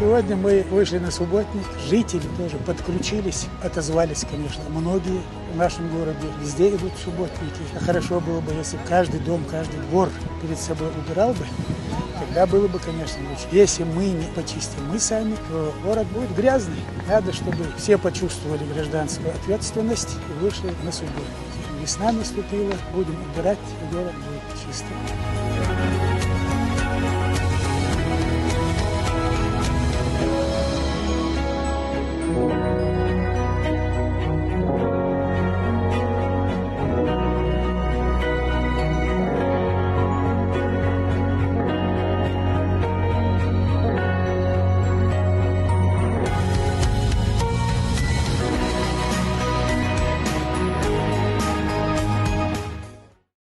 Сегодня мы вышли на субботник, жители тоже подключились, отозвались, конечно, многие в нашем городе, везде идут субботники. А хорошо было бы, если каждый дом, каждый двор перед собой убирал бы, тогда было бы, конечно, лучше. Если мы не почистим мы сами, то город будет грязный. Надо, чтобы все почувствовали гражданскую ответственность и вышли на субботники. Весна наступила, будем убирать, и город будет чистым.